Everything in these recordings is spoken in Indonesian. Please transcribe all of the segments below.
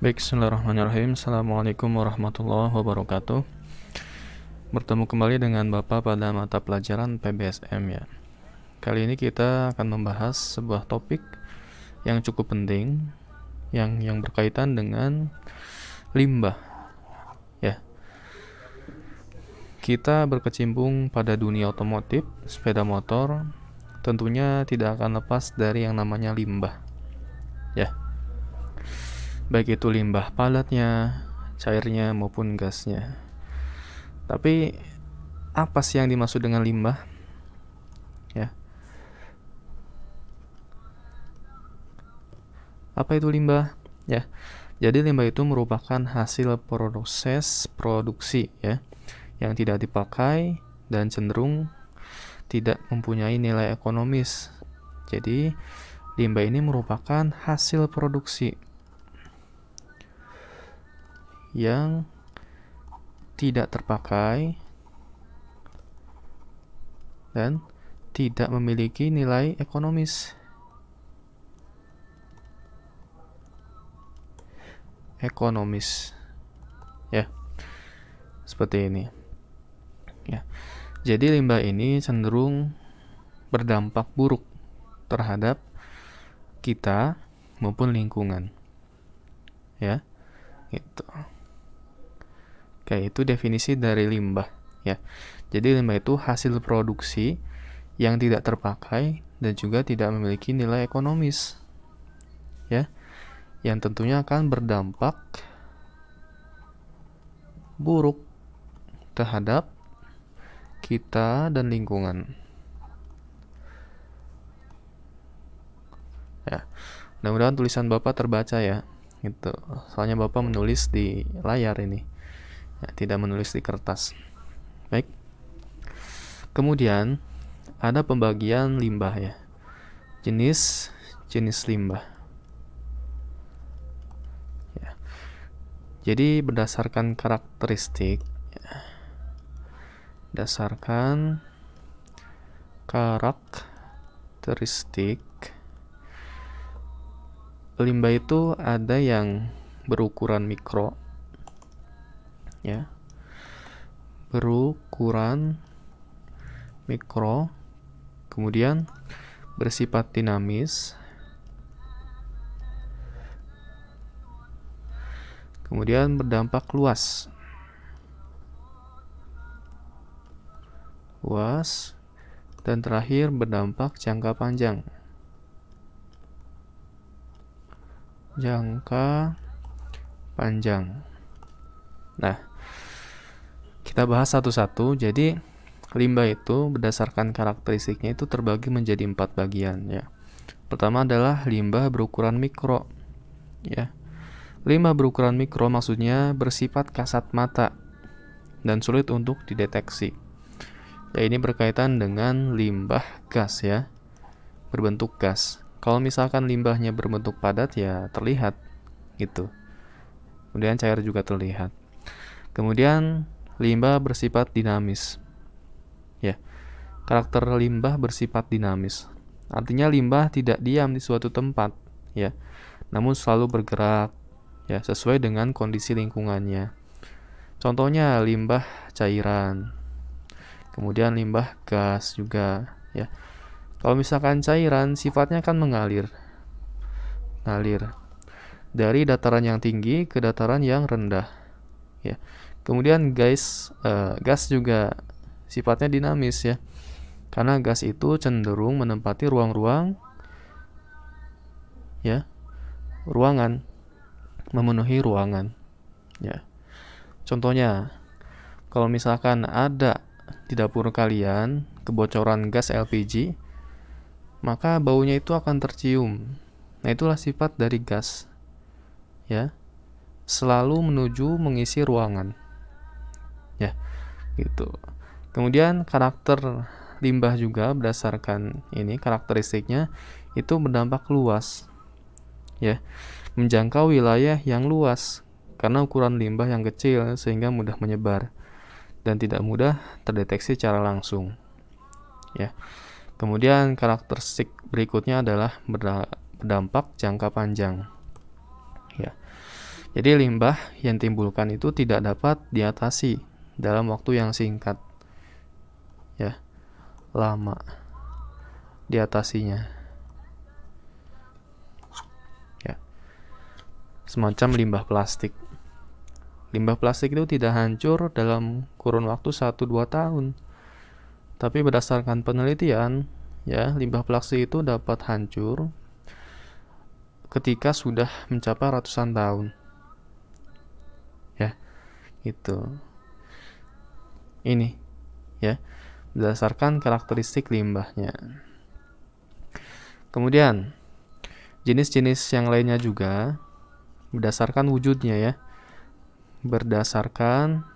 Baik, bismillahirrahmanirrahim. Assalamualaikum warahmatullahi wabarakatuh. Bertemu kembali dengan Bapak pada mata pelajaran PBSM ya. Kali ini kita akan membahas sebuah topik yang cukup penting yang berkaitan dengan limbah ya. Kita berkecimpung pada dunia otomotif, sepeda motor, tentunya tidak akan lepas dari yang namanya limbah ya. Baik itu limbah padatnya, cairnya maupun gasnya. Tapi apa sih yang dimaksud dengan limbah? Ya. Apa itu limbah? Ya. Jadi limbah itu merupakan hasil proses produksi ya, yang tidak dipakai dan cenderung tidak mempunyai nilai ekonomis. Jadi limbah ini merupakan hasil produksi yang tidak terpakai dan tidak memiliki nilai ekonomis. Ya, seperti ini ya. Jadi limbah ini cenderung berdampak buruk terhadap kita maupun lingkungan ya, gitu. Oke, itu definisi dari limbah ya. Jadi limbah itu hasil produksi yang tidak terpakai dan juga tidak memiliki nilai ekonomis ya, yang tentunya akan berdampak buruk terhadap kita dan lingkungan ya. Mudah-mudahan tulisan Bapak terbaca ya, gitu. Soalnya Bapak menulis di layar ini ya, tidak menulis di kertas. Baik. Kemudian ada pembagian limbah ya. Jenis limbah. Ya. Jadi berdasarkan karakteristik ya. Limbah itu ada yang berukuran mikro ya, kemudian bersifat dinamis, kemudian berdampak luas, dan terakhir berdampak jangka panjang. Nah, kita bahas satu-satu. Jadi limbah itu berdasarkan karakteristiknya itu terbagi menjadi 4 bagian ya. Pertama adalah limbah berukuran mikro ya. Limbah berukuran mikro maksudnya bersifat kasat mata dan sulit untuk dideteksi. Ya, ini berkaitan dengan limbah gas ya, berbentuk gas. Kalau misalkan limbahnya berbentuk padat ya terlihat gitu. Kemudian cair juga terlihat. Kemudian limbah bersifat dinamis. Ya. Karakter limbah bersifat dinamis. Artinya limbah tidak diam di suatu tempat, ya. Namun selalu bergerak ya sesuai dengan kondisi lingkungannya. Contohnya limbah cairan. Kemudian limbah gas juga, ya. Kalau misalkan cairan sifatnya kan mengalir dari dataran yang tinggi ke dataran yang rendah ya. Kemudian gas juga sifatnya dinamis ya, karena gas itu cenderung menempati ruang-ruang ya, memenuhi ruangan ya. Contohnya kalau misalkan ada di dapur kalian kebocoran gas LPG, maka baunya itu akan tercium. Nah, itulah sifat dari gas ya, selalu menuju mengisi ruangan ya, gitu. Kemudian karakter limbah juga berdasarkan ini karakteristiknya itu berdampak luas ya, menjangkau wilayah yang luas karena ukuran limbah yang kecil sehingga mudah menyebar dan tidak mudah terdeteksi secara langsung ya. Kemudian karakteristik berikutnya adalah berdampak jangka panjang. Ya. Jadi limbah yang timbulkan itu tidak dapat diatasi dalam waktu yang singkat, ya, lama diatasinya, ya. Semacam limbah plastik. Limbah plastik itu tidak hancur dalam kurun waktu 1-2 tahun. Tapi berdasarkan penelitian, ya, limbah plastik itu dapat hancur ketika sudah mencapai ratusan tahun. Ya, itu. Ini, ya, berdasarkan karakteristik limbahnya. Kemudian, jenis-jenis yang lainnya juga berdasarkan wujudnya, ya. Berdasarkan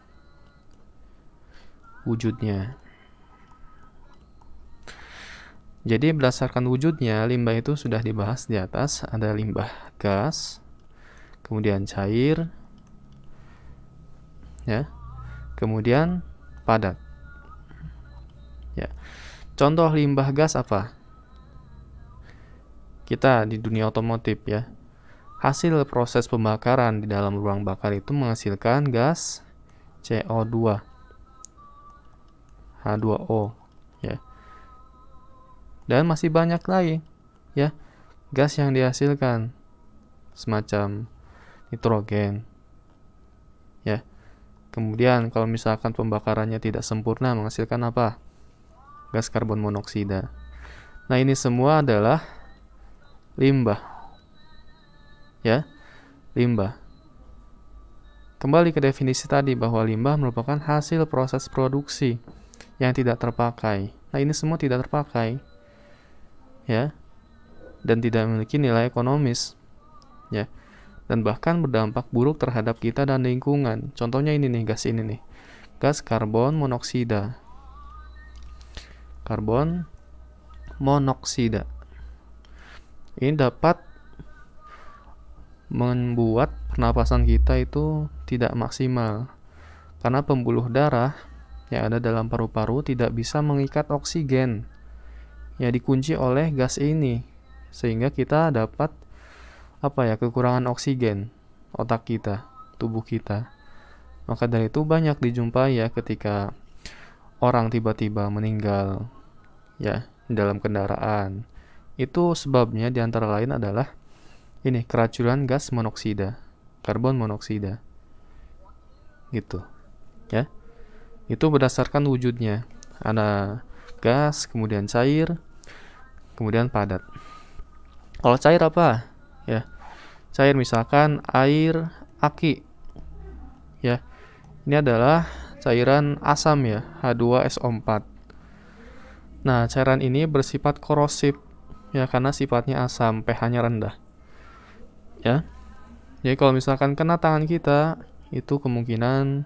wujudnya. Jadi berdasarkan wujudnya, limbah itu sudah dibahas di atas. Ada limbah gas, kemudian cair, ya, kemudian padat. Ya. Contoh limbah gas apa? Kita di dunia otomotif, ya. Hasil proses pembakaran di dalam ruang bakar itu menghasilkan gas CO2, H2O, ya. Dan masih banyak lagi, ya, gas yang dihasilkan, semacam nitrogen, ya. Kemudian kalau misalkan pembakarannya tidak sempurna menghasilkan apa? Gas karbon monoksida. Nah, ini semua adalah limbah, ya, limbah. Kembali ke definisi tadi bahwa limbah merupakan hasil proses produksi yang tidak terpakai. Nah, ini semua tidak terpakai, ya, dan tidak memiliki nilai ekonomis, ya, dan bahkan berdampak buruk terhadap kita dan lingkungan. Contohnya ini nih, gas ini nih, gas karbon monoksida. Karbon monoksida ini dapat membuat pernapasan kita itu tidak maksimal karena pembuluh darah yang ada dalam paru-paru tidak bisa mengikat oksigen, ya, dikunci oleh gas ini, sehingga kita dapat kekurangan oksigen otak kita, tubuh kita. Maka dari itu banyak dijumpai, ya, ketika orang tiba-tiba meninggal, ya, dalam kendaraan. Itu sebabnya diantara lain adalah ini, keracunan gas monoksida, karbon monoksida, gitu, ya. Itu berdasarkan wujudnya. Ada gas, kemudian cair, kemudian padat. Kalau cair apa? Ya, cair misalkan air aki, ya. Ini adalah cairan asam, ya, H2SO4. Nah, cairan ini bersifat korosif, ya, karena sifatnya asam, pH-nya rendah, ya. Jadi kalau misalkan kena tangan kita, itu kemungkinan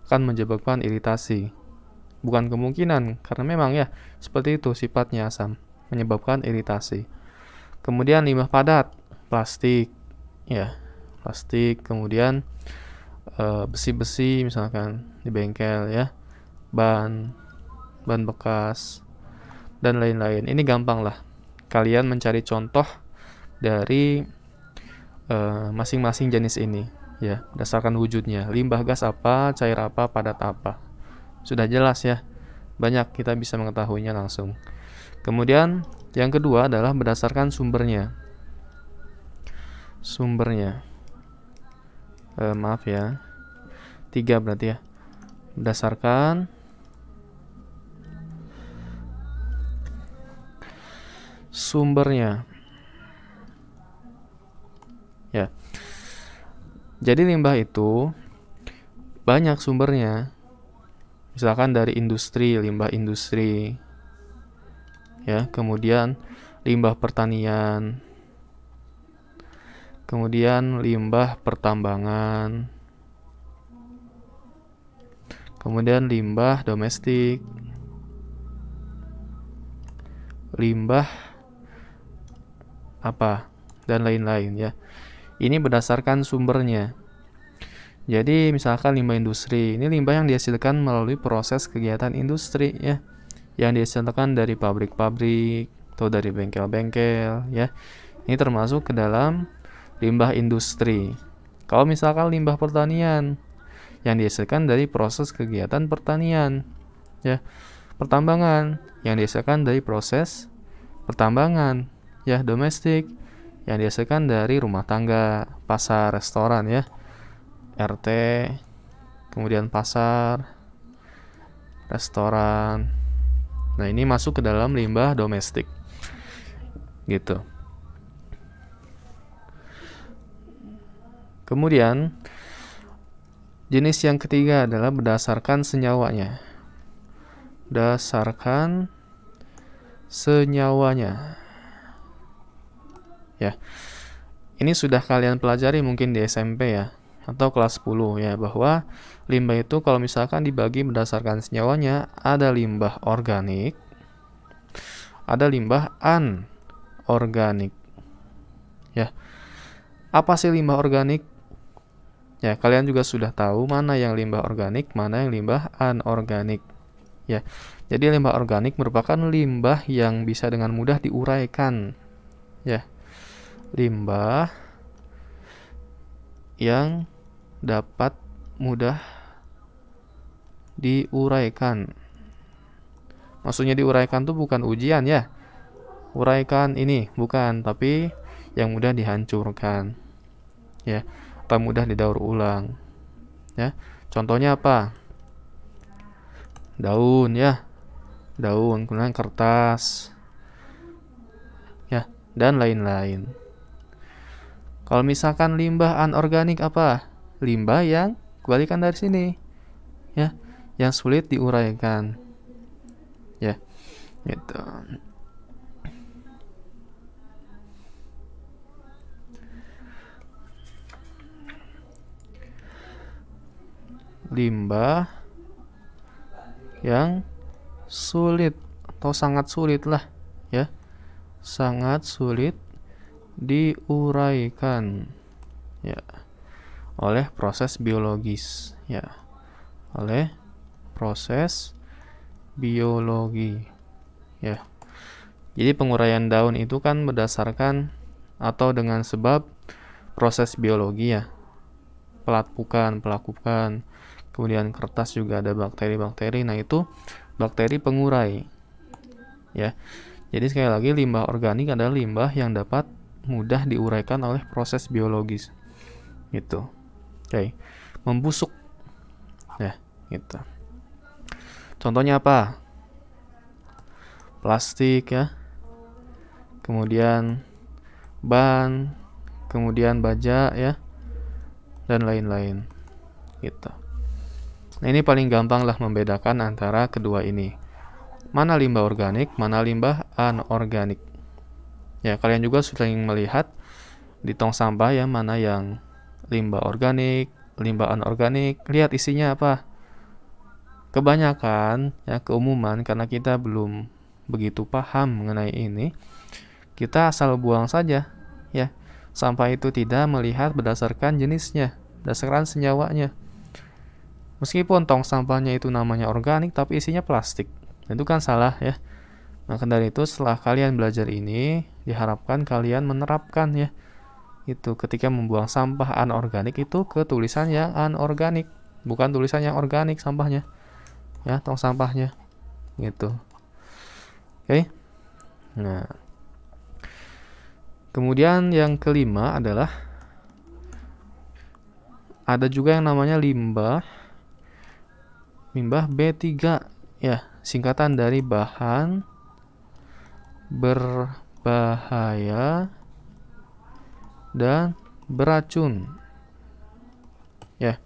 akan menyebabkan iritasi. Bukan kemungkinan, karena memang, ya, seperti itu sifatnya asam, menyebabkan iritasi. Kemudian limbah padat, plastik, ya, plastik, kemudian besi-besi misalkan di bengkel, ya, ban bekas, dan lain-lain. Ini gampang lah kalian mencari contoh dari masing-masing jenis ini, ya, berdasarkan wujudnya. Limbah gas apa, cair apa, padat apa. Sudah jelas, ya. Banyak kita bisa mengetahuinya langsung. Kemudian yang kedua adalah berdasarkan sumbernya. Sumbernya. Maaf ya. 3 berarti, ya. Berdasarkan sumbernya. Ya. Jadi limbah itu banyak sumbernya. Misalkan dari industri, limbah industri, ya, kemudian limbah pertanian, kemudian limbah pertambangan, kemudian limbah domestik, limbah apa, dan lain-lain, ya. Ini berdasarkan sumbernya. Jadi misalkan limbah industri, ini limbah yang dihasilkan melalui proses kegiatan industri, ya, yang dihasilkan dari pabrik-pabrik atau dari bengkel-bengkel, ya. Ini termasuk ke dalam limbah industri. Kalau misalkan limbah pertanian yang dihasilkan dari proses kegiatan pertanian, ya. Pertambangan yang dihasilkan dari proses pertambangan, ya. Domestik yang dihasilkan dari rumah tangga, pasar, restoran, ya. RT, kemudian pasar, restoran. Nah, ini masuk ke dalam limbah domestik. Gitu. Kemudian jenis yang ketiga adalah berdasarkan senyawanya. Berdasarkan senyawanya. Ya. Ini sudah kalian pelajari mungkin di SMP ya, atau kelas 10 ya, bahwa limbah itu kalau misalkan dibagi berdasarkan senyawanya, ada limbah organik, ada limbah anorganik. Ya. Apa sih limbah organik? Ya, kalian juga sudah tahu mana yang limbah organik, mana yang limbah anorganik. Ya. Jadi limbah organik merupakan limbah yang bisa dengan mudah diuraikan. Ya. Limbah yang dapat mudah diuraikan. Maksudnya diuraikan tuh bukan ujian ya. Uraikan ini bukan, tapi yang mudah dihancurkan. Ya. Atau mudah didaur ulang, ya. Contohnya apa? Daun, ya. Daun, kemudian kertas, ya, dan lain-lain. Kalau misalkan limbah anorganik apa? Limbah yang kebalikan dari sini, ya, yang sulit diuraikan, ya, gitu. Limbah yang sulit atau sangat sulit lah, ya, sangat sulit diuraikan, ya, oleh proses biologis, ya, oleh proses biologi, ya. Jadi penguraian daun itu kan berdasarkan atau dengan sebab proses biologi, ya, pelapukan, kemudian kertas juga ada bakteri-bakteri. Nah, itu bakteri pengurai, ya. Jadi sekali lagi limbah organik adalah limbah yang dapat mudah diuraikan oleh proses biologis, gitu. Oke. Membusuk, ya, gitu. Contohnya apa? Plastik, ya, kemudian ban, kemudian baja, ya, dan lain-lain, gitu. Nah, ini paling gampang lah membedakan antara kedua ini. Mana limbah organik, mana limbah anorganik. Ya, kalian juga sering melihat di tong sampah ya, mana yang limbah organik, limbah anorganik. Lihat isinya apa. Kebanyakan, ya, keumuman, karena kita belum begitu paham mengenai ini, kita asal buang saja, ya. Sampah itu tidak melihat berdasarkan jenisnya, berdasarkan senyawanya. Meskipun tong sampahnya itu namanya organik, tapi isinya plastik. Itu kan salah, ya. Maka dari itu setelah kalian belajar ini, diharapkan kalian menerapkan, ya, itu ketika membuang sampah anorganik itu ke tulisan yang anorganik, bukan tulisan yang organik sampahnya, ya, tong sampahnya, gitu. Oke. Nah, kemudian yang kelima adalah ada juga yang namanya limbah B3, ya, singkatan dari bahan berbahaya dan beracun, ya.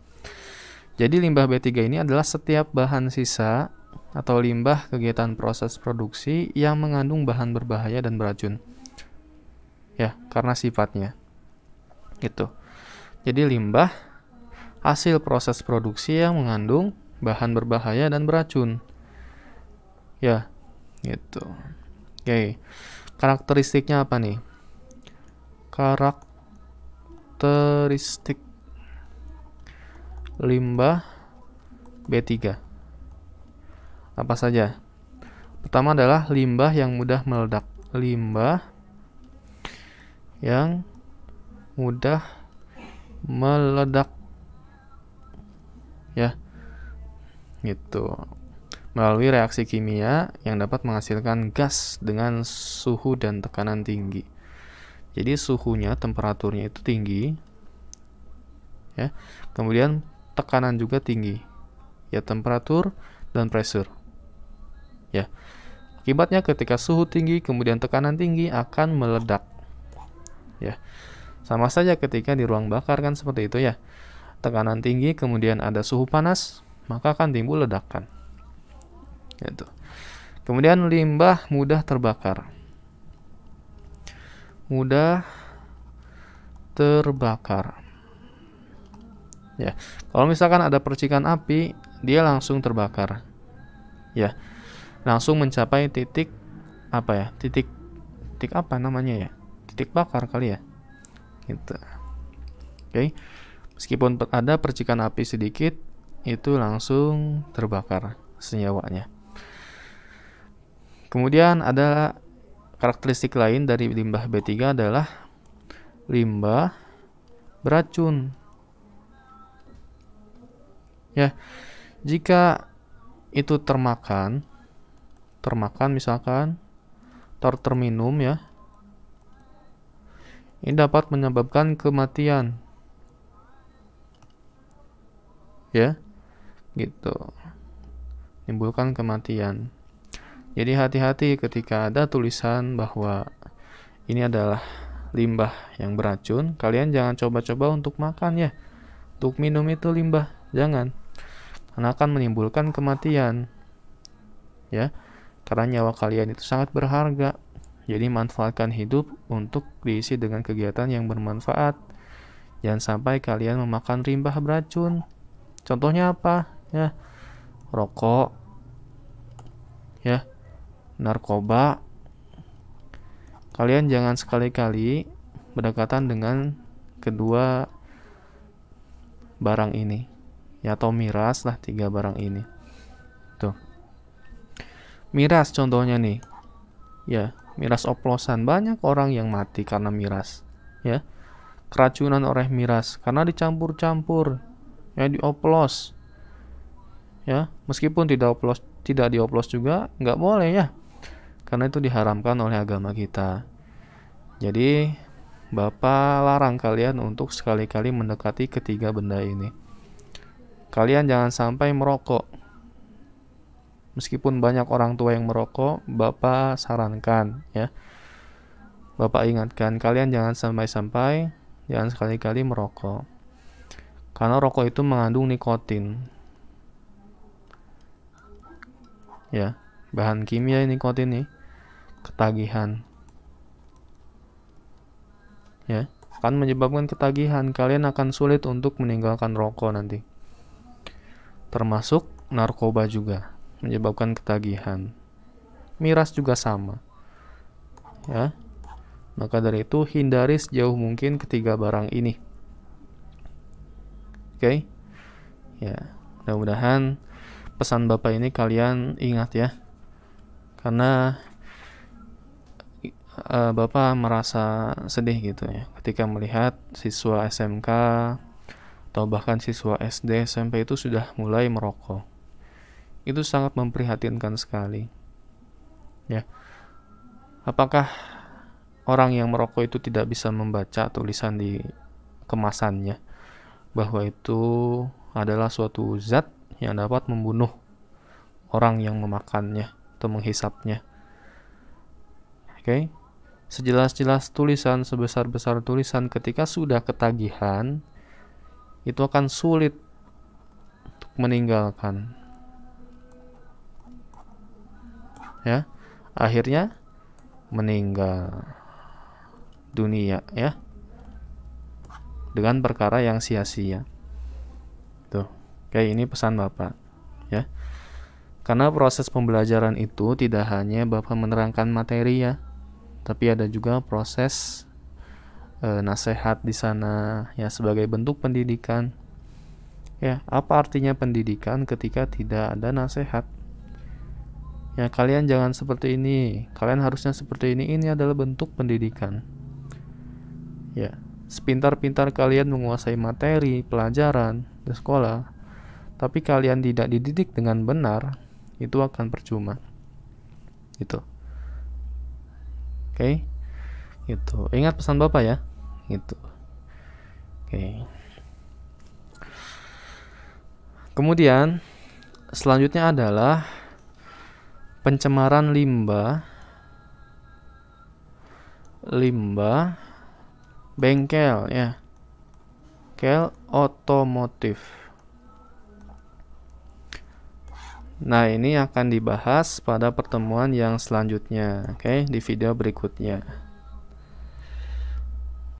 Jadi limbah B3 ini adalah setiap bahan sisa atau limbah kegiatan proses produksi yang mengandung bahan berbahaya dan beracun, ya, karena sifatnya, gitu. Jadi limbah hasil proses produksi yang mengandung bahan berbahaya dan beracun, ya, gitu. Oke, karakteristiknya apa nih? Karakteristik limbah B3 apa saja? Pertama adalah limbah yang mudah meledak. Limbah yang mudah meledak, ya, gitu. Melalui reaksi kimia yang dapat menghasilkan gas dengan suhu dan tekanan tinggi. Jadi suhunya, temperaturnya itu tinggi, ya. Kemudian tekanan juga tinggi, ya, temperatur dan pressure, ya. Akibatnya ketika suhu tinggi kemudian tekanan tinggi akan meledak, ya. Sama saja ketika di ruang bakar kan seperti itu, ya. Tekanan tinggi kemudian ada suhu panas, maka akan timbul ledakan. Gitu. Kemudian limbah mudah terbakar. Mudah terbakar. Ya, kalau misalkan ada percikan api, dia langsung terbakar. Ya, langsung mencapai titik apa ya? Titik apa namanya ya? Titik bakar kali ya. Gitu. Oke. Meskipun ada percikan api sedikit, itu langsung terbakar senyawanya. Kemudian ada karakteristik lain dari limbah B3 adalah limbah beracun. Ya, jika itu termakan misalkan terminum, ya, ini dapat menyebabkan kematian. Ya, gitu. Menimbulkan kematian. Jadi hati-hati ketika ada tulisan bahwa ini adalah limbah yang beracun, kalian jangan coba-coba untuk makan, ya. Untuk minum itu limbah, jangan. Karena akan menimbulkan kematian. Ya. Karena nyawa kalian itu sangat berharga. Jadi manfaatkan hidup untuk diisi dengan kegiatan yang bermanfaat. Jangan sampai kalian memakan limbah beracun. Contohnya apa? Ya. Rokok. Ya. Narkoba. Kalian jangan sekali-kali berdekatan dengan kedua barang ini, ya, atau miras lah, 3 barang ini. Tuh. Miras contohnya nih. Ya, miras oplosan, banyak orang yang mati karena miras, ya. Keracunan oleh miras karena dicampur-campur, ya, dioplos. Ya, meskipun tidak dioplos juga nggak boleh, ya. Karena itu diharamkan oleh agama kita. Jadi, Bapak larang kalian untuk sekali-kali mendekati ketiga benda ini. Kalian jangan sampai merokok. Meskipun banyak orang tua yang merokok, Bapak sarankan, ya. Bapak ingatkan, kalian jangan sampai-sampai, jangan sekali-kali merokok. Karena rokok itu mengandung nikotin. Ya, bahan kimia nikotin nih. Ketagihan, ya, akan menyebabkan ketagihan. Kalian akan sulit untuk meninggalkan rokok nanti. Termasuk narkoba juga menyebabkan ketagihan. Miras juga sama, ya. Maka dari itu hindari sejauh mungkin ketiga barang ini. Oke. Ya, mudah-mudahan pesan Bapak ini kalian ingat, ya. Karena Bapak merasa sedih gitu, ya, ketika melihat siswa SMK atau bahkan siswa SD, SMP itu sudah mulai merokok. Itu sangat memprihatinkan sekali. Ya. Apakah orang yang merokok itu tidak bisa membaca tulisan di kemasannya bahwa itu adalah suatu zat yang dapat membunuh orang yang memakannya atau menghisapnya? Oke. Sejelas-jelas tulisan, sebesar-besar tulisan, ketika sudah ketagihan, itu akan sulit untuk meninggalkan. Ya, akhirnya meninggal dunia, ya, dengan perkara yang sia-sia. Tuh, kayak ini pesan Bapak, ya. Karena proses pembelajaran itu tidak hanya Bapak menerangkan materi, ya, tapi ada juga proses nasihat di sana, ya, sebagai bentuk pendidikan. Ya, apa artinya pendidikan ketika tidak ada nasihat? Ya, kalian jangan seperti ini, kalian harusnya seperti ini adalah bentuk pendidikan. Ya, Sepintar-pintar kalian menguasai materi, pelajaran, di sekolah, tapi kalian tidak dididik dengan benar, itu akan percuma. Gitu. Oke. Gitu. Ingat pesan Bapak ya. Gitu. Oke. Kemudian selanjutnya adalah pencemaran limbah bengkel ya. Bengkel otomotif. Nah, ini akan dibahas pada pertemuan yang selanjutnya, oke, di video berikutnya.